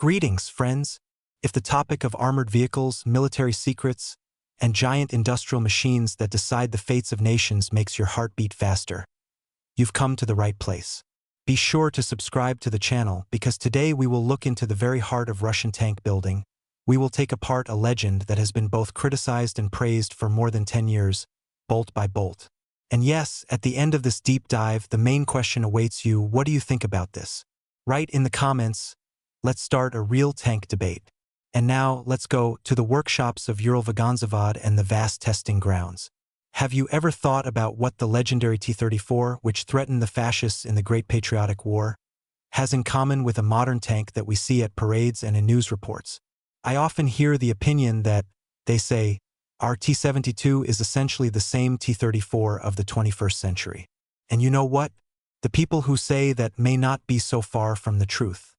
Greetings, friends! If the topic of armored vehicles, military secrets, and giant industrial machines that decide the fates of nations makes your heart beat faster, you've come to the right place. Be sure to subscribe to the channel because today we will look into the very heart of Russian tank building. We will take apart a legend that has been both criticized and praised for more than 10 years, bolt by bolt. And yes, at the end of this deep dive, the main question awaits you: what do you think about this? Write in the comments. Let's start a real tank debate. And now, let's go to the workshops of Uralvagonzavod and the vast testing grounds. Have you ever thought about what the legendary T-34, which threatened the fascists in the Great Patriotic War, has in common with a modern tank that we see at parades and in news reports? I often hear the opinion that, they say, our T-72 is essentially the same T-34 of the 21st century. And you know what? The people who say that may not be so far from the truth.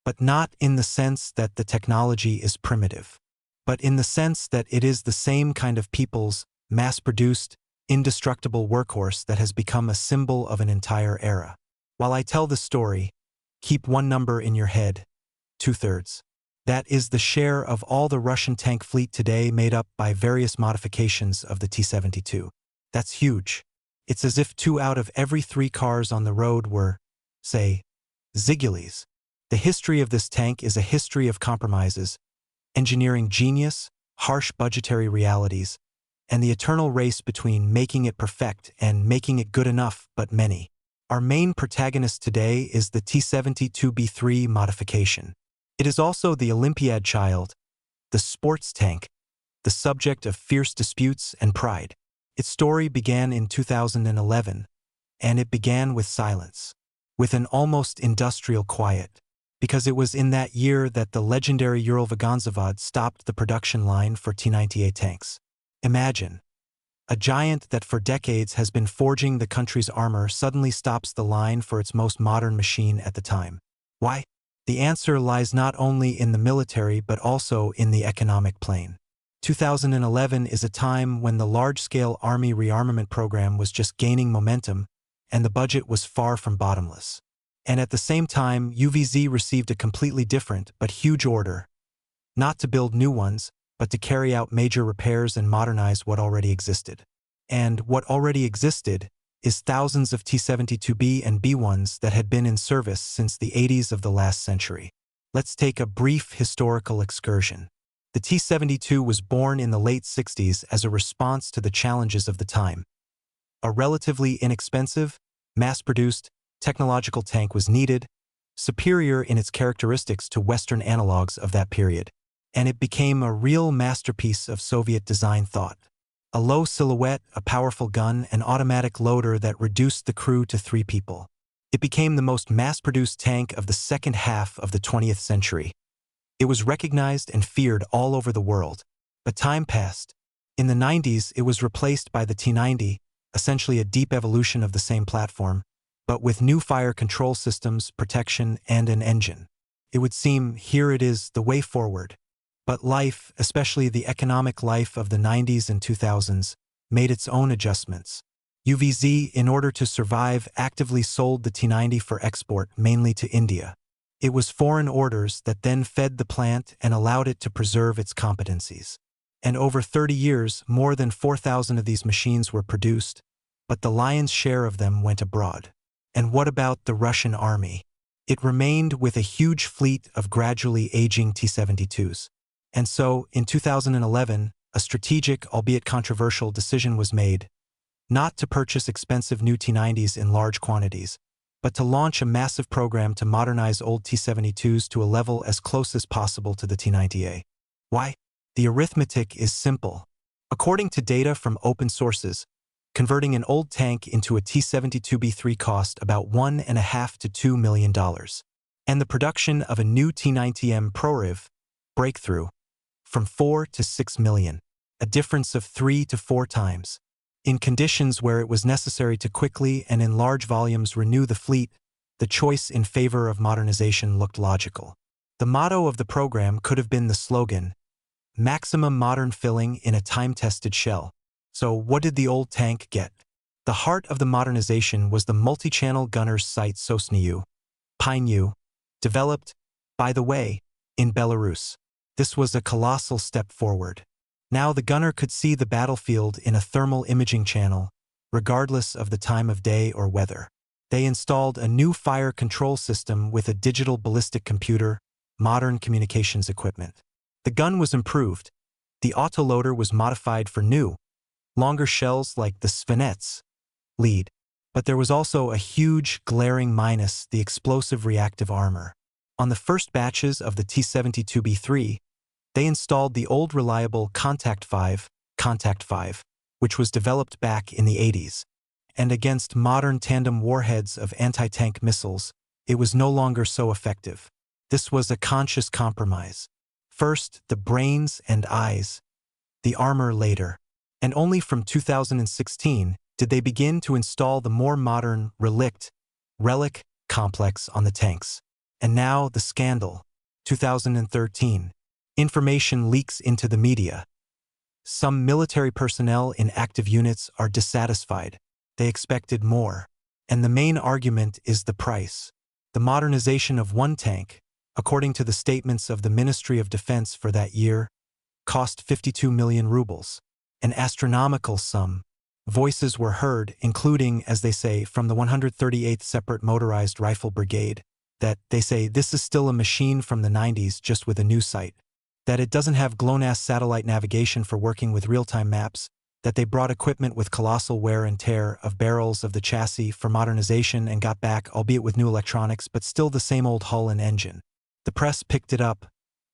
But not in the sense that the technology is primitive, but in the sense that it is the same kind of people's mass-produced, indestructible workhorse that has become a symbol of an entire era. While I tell the story, keep one number in your head: 2/3. That is the share of all the Russian tank fleet today, made up by various modifications of the T-72. That's huge. It's as if 2 out of every 3 cars on the road were, say, Zigulis. The history of this tank is a history of compromises, engineering genius, harsh budgetary realities, and the eternal race between making it perfect and making it good enough but many. Our main protagonist today is the T-72B3 modification. It is also the Olympiad child, the sports tank, the subject of fierce disputes and pride. Its story began in 2011, and it began with silence, with an almost industrial quiet. Because it was in that year that the legendary Uralvagonzavod stopped the production line for T-98 tanks. Imagine, a giant that for decades has been forging the country's armor suddenly stops the line for its most modern machine at the time. Why? The answer lies not only in the military but also in the economic plane. 2011 is a time when the large-scale army rearmament program was just gaining momentum, and the budget was far from bottomless. And at the same time, UVZ received a completely different but huge order, not to build new ones, but to carry out major repairs and modernize what already existed. And what already existed is thousands of T-72B and B1s that had been in service since the 80s of the last century. Let's take a brief historical excursion. The T-72 was born in the late 60s as a response to the challenges of the time. A relatively inexpensive, mass-produced, technological tank was needed, superior in its characteristics to Western analogs of that period, and it became a real masterpiece of Soviet design thought. A low silhouette, a powerful gun, an automatic loader that reduced the crew to 3 people. It became the most mass-produced tank of the second half of the 20th century. It was recognized and feared all over the world, but time passed. In the 90s, it was replaced by the T-90, essentially a deep evolution of the same platform, but with new fire control systems, protection, and an engine. It would seem here it is the way forward. But life, especially the economic life of the 90s and 2000s, made its own adjustments. UVZ, in order to survive, actively sold the T-90 for export, mainly to India. It was foreign orders that then fed the plant and allowed it to preserve its competencies. And over 30 years, more than 4,000 of these machines were produced, but the lion's share of them went abroad. And what about the Russian army? It remained with a huge fleet of gradually aging T-72s. And so, in 2011, a strategic, albeit controversial, decision was made, not to purchase expensive new T-90s in large quantities, but to launch a massive program to modernize old T-72s to a level as close as possible to the T-90A. Why? The arithmetic is simple. According to data from open sources, converting an old tank into a T-72B3 cost about $1.5 to $2 million. And the production of a new T-90M ProRiv breakthrough from $4 to $6 million, a difference of 3 to 4 times. In conditions where it was necessary to quickly and in large volumes renew the fleet, the choice in favor of modernization looked logical. The motto of the program could have been the slogan, "Maximum modern filling in a time-tested shell." So what did the old tank get? The heart of the modernization was the multi-channel gunner's sight Sosnyu, Pinyu, developed, by the way, in Belarus. This was a colossal step forward. Now the gunner could see the battlefield in a thermal imaging channel, regardless of the time of day or weather. They installed a new fire control system with a digital ballistic computer, modern communications equipment. The gun was improved. The autoloader was modified for new, longer shells like the Svinets lead. But there was also a huge, glaring minus: the explosive reactive armor. On the first batches of the T-72B3, they installed the old reliable Contact 5, which was developed back in the 80s. And against modern tandem warheads of anti-tank missiles, it was no longer so effective. This was a conscious compromise. First, the brains and eyes, the armor later. And only from 2016 did they begin to install the more modern Relic complex on the tanks. And now the scandal. 2013. Information leaks into the media. Some military personnel in active units are dissatisfied. They expected more. And the main argument is the price. The modernization of one tank, according to the statements of the Ministry of Defense for that year, cost 52 million rubles. An astronomical sum. Voices were heard, including, as they say, from the 138th Separate Motorized Rifle Brigade, that they say this is still a machine from the 90s just with a new sight, that it doesn't have GLONASS satellite navigation for working with real-time maps, that they brought equipment with colossal wear and tear of barrels of the chassis for modernization and got back, albeit with new electronics, but still the same old hull and engine. The press picked it up.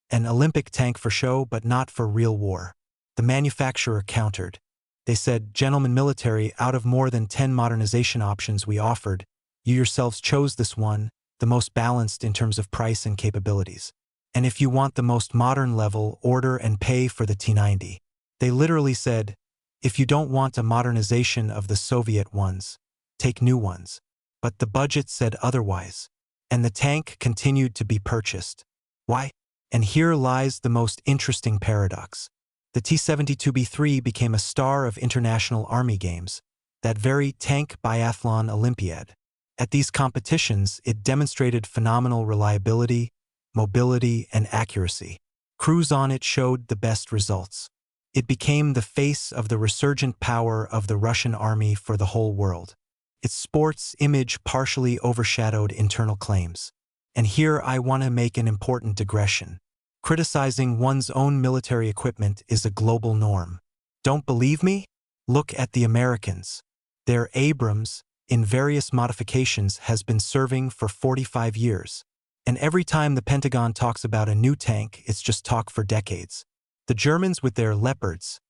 An Olympic tank for show, but not for real war. The manufacturer countered. They said, "Gentlemen military, out of more than 10 modernization options we offered, you yourselves chose this one, the most balanced in terms of price and capabilities. And if you want the most modern level, order and pay for the T-90. They literally said, if you don't want a modernization of the Soviet ones, take new ones. But the budget said otherwise. And the tank continued to be purchased. Why? And here lies the most interesting paradox. The T-72B3 became a star of International Army Games, that very tank biathlon Olympiad. At these competitions, it demonstrated phenomenal reliability, mobility, and accuracy. Crews on it showed the best results. It became the face of the resurgent power of the Russian army for the whole world. Its sports image partially overshadowed internal claims. And here I want to make an important digression. Criticizing one's own military equipment is a global norm. Don't believe me? Look at the Americans. Their Abrams, in various modifications, has been serving for 45 years. And every time the Pentagon talks about a new tank, it's just talk for decades. The Germans with their Leopards,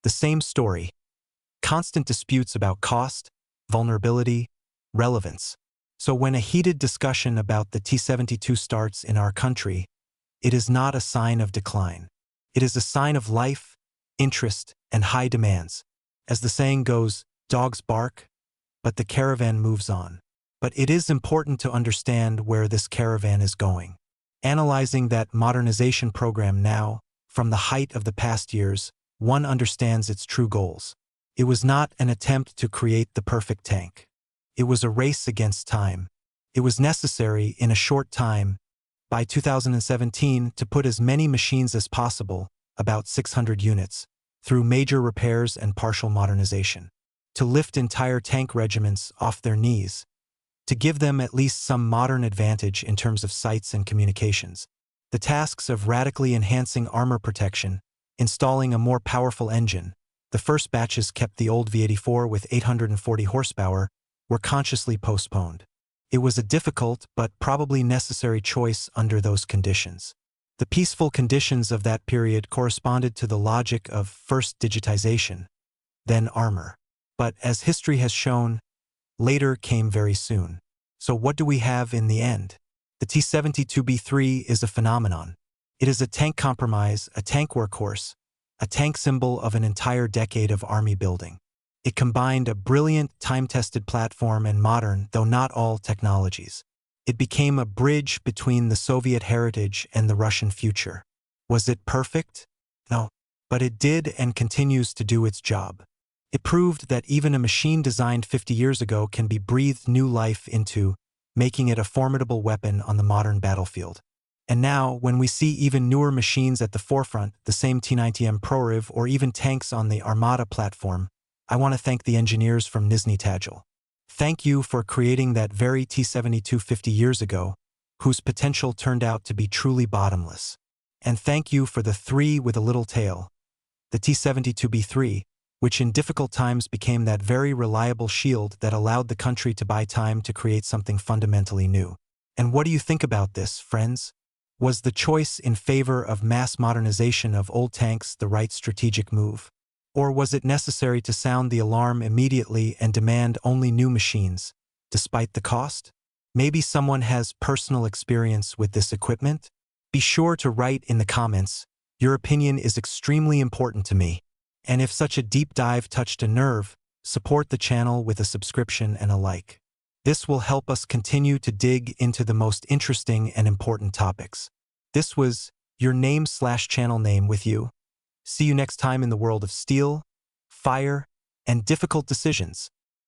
the same story. Constant disputes about cost, vulnerability, relevance. So when a heated discussion about the T-72 starts in our country, it is not a sign of decline. It is a sign of life, interest, and high demands. As the saying goes, dogs bark, but the caravan moves on. But it is important to understand where this caravan is going. Analyzing that modernization program now, from the height of the past years, one understands its true goals. It was not an attempt to create the perfect tank. It was a race against time. It was necessary in a short time, by 2017, to put as many machines as possible, about 600 units, through major repairs and partial modernization. To lift entire tank regiments off their knees. To give them at least some modern advantage in terms of sights and communications. The tasks of radically enhancing armor protection, installing a more powerful engine, the first batches kept the old V84 with 840 horsepower, were consciously postponed. It was a difficult but probably necessary choice under those conditions. The peaceful conditions of that period corresponded to the logic of first digitization, then armor. But as history has shown, later came very soon. So what do we have in the end? The T-72B3 is a phenomenon. It is a tank compromise, a tank workhorse, a tank symbol of an entire decade of army building. It combined a brilliant, time-tested platform and modern, though not all, technologies. It became a bridge between the Soviet heritage and the Russian future. Was it perfect? No. But it did and continues to do its job. It proved that even a machine designed 50 years ago can be breathed new life into, making it a formidable weapon on the modern battlefield. And now, when we see even newer machines at the forefront, the same T-90M ProRiv or even tanks on the Armada platform, I want to thank the engineers from Nizhny Tagil. Thank you for creating that very T-72 50 years ago, whose potential turned out to be truly bottomless. And thank you for the three with a little tail, the T-72B3, which in difficult times became that very reliable shield that allowed the country to buy time to create something fundamentally new. And what do you think about this, friends? Was the choice in favor of mass modernization of old tanks the right strategic move? Or was it necessary to sound the alarm immediately and demand only new machines, despite the cost? Maybe someone has personal experience with this equipment? Be sure to write in the comments. Your opinion is extremely important to me. And if such a deep dive touched a nerve, support the channel with a subscription and a like. This will help us continue to dig into the most interesting and important topics. This was your name/channel name with you. See you next time in the world of steel, fire, and difficult decisions.